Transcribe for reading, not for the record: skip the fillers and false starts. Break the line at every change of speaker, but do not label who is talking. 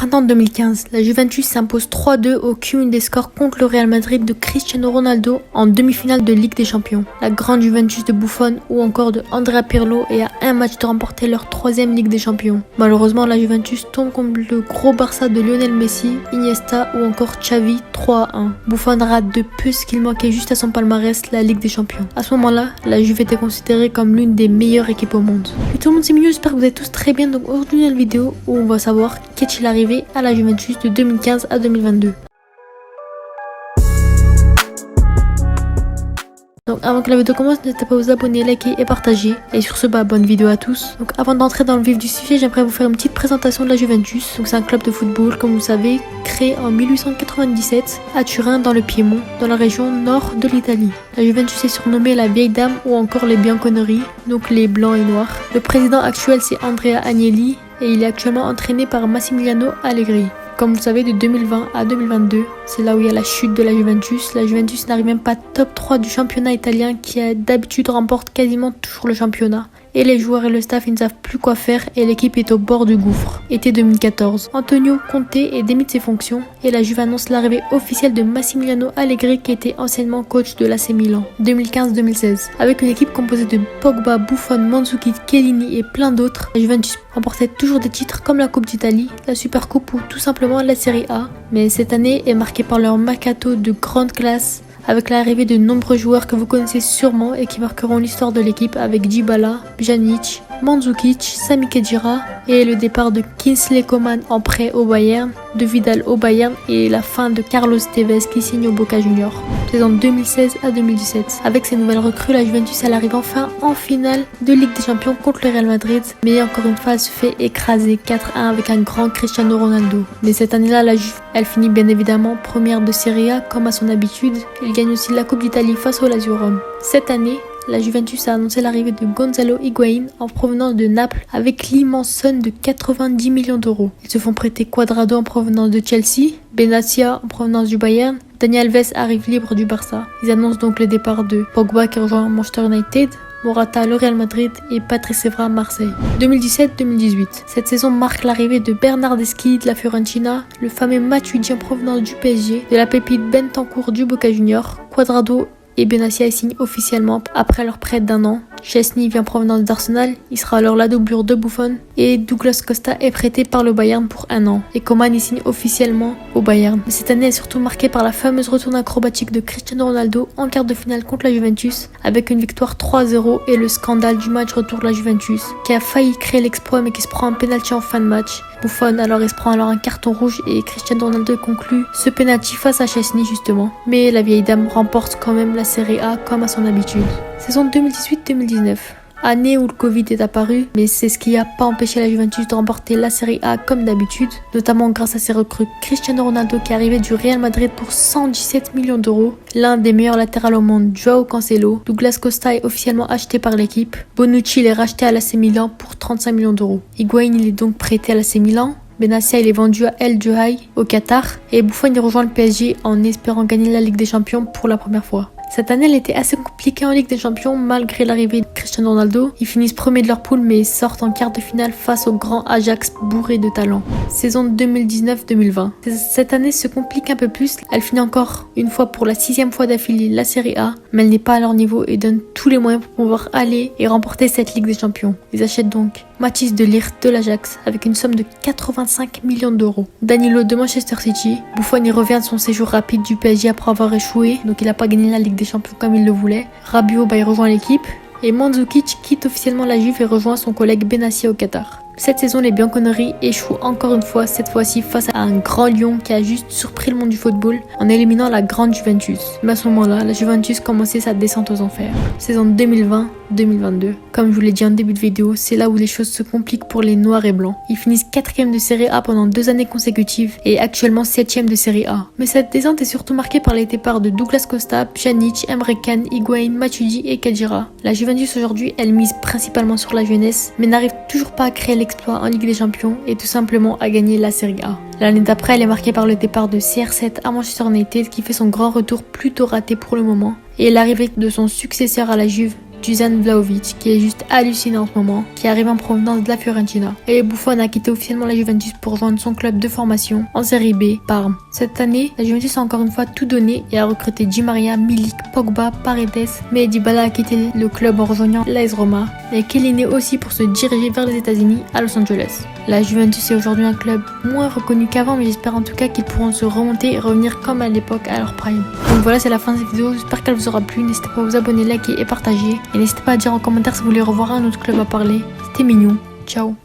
printemps 2015, la Juventus s'impose 3-2 au cumul des scores contre le Real Madrid de Cristiano Ronaldo en demi-finale de Ligue des Champions. La grande Juventus de Buffon ou encore de Andrea Pirlo est à un match de remporter leur 3e Ligue des Champions. Malheureusement, la Juventus tombe contre le gros Barça de Lionel Messi, Iniesta ou encore Xavi 3-1. Buffon rate de peu ce qu'il manquait juste à son palmarès, la Ligue des Champions. À ce moment-là, la Juve était considérée comme l'une des meilleures équipes au monde. Et tout le monde c'est mieux, j'espère que vous êtes tous très bien. Donc aujourd'hui, une vidéo où on va savoir qu'est-il arrivé à la Juventus de 2015 à 2022. Donc avant que la vidéo commence, n'hésitez pas à vous abonner, liker et partager. Et sur ce, bonne vidéo à tous. Donc avant d'entrer dans le vif du sujet, j'aimerais vous faire une petite présentation de la Juventus. Donc c'est un club de football, comme vous savez, créé en 1897 à Turin dans le Piémont, dans la région nord de l'Italie. La Juventus est surnommée la vieille dame ou encore les Bianconeri, donc les blancs et noirs. Le président actuel c'est Andrea Agnelli et il est actuellement entraîné par Massimiliano Allegri. Comme vous savez, de 2020 à 2022, c'est là où il y a la chute de la Juventus. La Juventus n'arrive même pas top 3 du championnat italien qui d'habitude remporte quasiment toujours le championnat. Et les joueurs et le staff ils ne savent plus quoi faire et l'équipe est au bord du gouffre. Été 2014, Antonio Conte est démis de ses fonctions et la Juve annonce l'arrivée officielle de Massimiliano Allegri qui était anciennement coach de l'AC Milan. 2015-2016, avec une équipe composée de Pogba, Buffon, Mandzukic, Chiellini et plein d'autres, la Juventus remportait toujours des titres comme la Coupe d'Italie, la Supercoupe ou tout simplement la Serie A. Mais cette année est marquée par leur mercato de grande classe, avec l'arrivée de nombreux joueurs que vous connaissez sûrement et qui marqueront l'histoire de l'équipe avec Dybala, Pjanic, Mandzukic, Sami Khedira et le départ de Kingsley Coman en prêt au Bayern, de Vidal au Bayern et la fin de Carlos Tevez qui signe au Boca Juniors. Saison 2016 à 2017. Avec ces nouvelles recrues, la Juventus elle arrive enfin en finale de Ligue des Champions contre le Real Madrid, mais encore une fois elle se fait écraser 4-1 avec un grand Cristiano Ronaldo. Mais cette année-là, la Juve elle finit bien évidemment première de Serie A comme à son habitude. Il gagne aussi la Coupe d'Italie face au Lazio Rome. Cette année, la Juventus a annoncé l'arrivée de Gonzalo Higuaín en provenance de Naples avec l'immense somme de 90 millions d'euros. Ils se font prêter Cuadrado en provenance de Chelsea, Benassia en provenance du Bayern, Dani Alves arrive libre du Barça. Ils annoncent donc le départ de Pogba qui rejoint Manchester United, Morata le Real Madrid et Patrice Evra Marseille. 2017-2018. Cette saison marque l'arrivée de Bernardeschi de la Fiorentina, le fameux Matuidi en provenance du PSG, de la pépite Bentancur du Boca Juniors, Cuadrado et Benassia signent officiellement après leur prêt d'1 an. Szczesny vient en provenance d'Arsenal, il sera alors la doublure de Buffon et Douglas Costa est prêté par le Bayern pour 1 an. Et Coman y signe officiellement au Bayern. Mais cette année est surtout marquée par la fameuse retourne acrobatique de Cristiano Ronaldo en quart de finale contre la Juventus avec une victoire 3-0 et le scandale du match retour de la Juventus qui a failli créer l'exploit mais qui se prend un penalty en fin de match. Buffon il se prend alors un carton rouge et Cristiano Ronaldo conclut ce penalty face à Szczesny justement. Mais la vieille dame remporte quand même la Serie A comme à son habitude. Saison 2018-2019. Année où le Covid est apparu, mais c'est ce qui n'a pas empêché la Juventus de remporter la Serie A comme d'habitude, notamment grâce à ses recrues Cristiano Ronaldo qui est arrivé du Real Madrid pour 117 millions d'euros, l'un des meilleurs latérales au monde, Joao Cancelo, Douglas Costa est officiellement acheté par l'équipe, Bonucci il est racheté à l'AC Milan pour 35 millions d'euros. Higuaín il est donc prêté à l'AC Milan, Benassia il est vendu à El Duhail au Qatar et Buffon il rejoint le PSG en espérant gagner la Ligue des Champions pour la première fois. Cette année, elle était assez compliquée en Ligue des Champions malgré l'arrivée de Cristiano Ronaldo. Ils finissent premiers de leur poule mais sortent en quart de finale face au grand Ajax bourré de talent. Saison 2019-2020. Cette année se complique un peu plus. Elle finit encore une fois pour la 6e fois d'affilée la Serie A, mais elle n'est pas à leur niveau et donne tous les moyens pour pouvoir aller et remporter cette Ligue des Champions. Ils achètent donc Mathis de Ligt de l'Ajax avec une somme de 85 millions d'euros. Danilo de Manchester City. Buffon y revient de son séjour rapide du PSG après avoir échoué, donc il n'a pas gagné la Ligue des Champions comme il le voulait. Rabiot il rejoint l'équipe et Mandzukic quitte officiellement la Juve et rejoint son collègue Benassia au Qatar. Cette saison, les Bianconeri échouent encore une fois, cette fois-ci face à un grand Lyon qui a juste surpris le monde du football en éliminant la grande Juventus. Mais à ce moment-là, la Juventus commençait sa descente aux enfers. Saison 2020-2022. Comme je vous l'ai dit en début de vidéo, c'est là où les choses se compliquent pour les noirs et blancs. Ils finissent 4e de Serie A pendant 2 années consécutives et actuellement 7e de Serie A. Mais cette descente est surtout marquée par les départs de Douglas Costa, Pjanic, Emre Can, Higuaín, Matuidi et Khedira. La Juventus aujourd'hui, elle mise principalement sur la jeunesse, mais n'arrive toujours pas à créer l'exploit en Ligue des Champions et tout simplement à gagner la Serie A. L'année d'après, elle est marquée par le départ de CR7 à Manchester United qui fait son grand retour plutôt raté pour le moment et l'arrivée de son successeur à la Juve, Dusan Vlahovic, qui est juste hallucinant en ce moment, qui arrive en provenance de la Fiorentina. Et Buffon a quitté officiellement la Juventus pour rejoindre son club de formation en Série B, Parme. Cette année, la Juventus a encore une fois tout donné et a recruté Di Maria, Milik, Pogba, Paredes, mais Dybala a quitté le club en rejoignant l'AS Roma et Chiellini aussi pour se diriger vers les États-Unis à Los Angeles. La Juventus est aujourd'hui un club moins reconnu qu'avant, mais j'espère en tout cas qu'ils pourront se remonter et revenir comme à l'époque à leur prime. Donc voilà, c'est la fin de cette vidéo, j'espère qu'elle vous aura plu. N'hésitez pas à vous abonner, liker et partager. Et n'hésitez pas à dire en commentaire si vous voulez revoir un autre club à parler. C'était mignon. Ciao.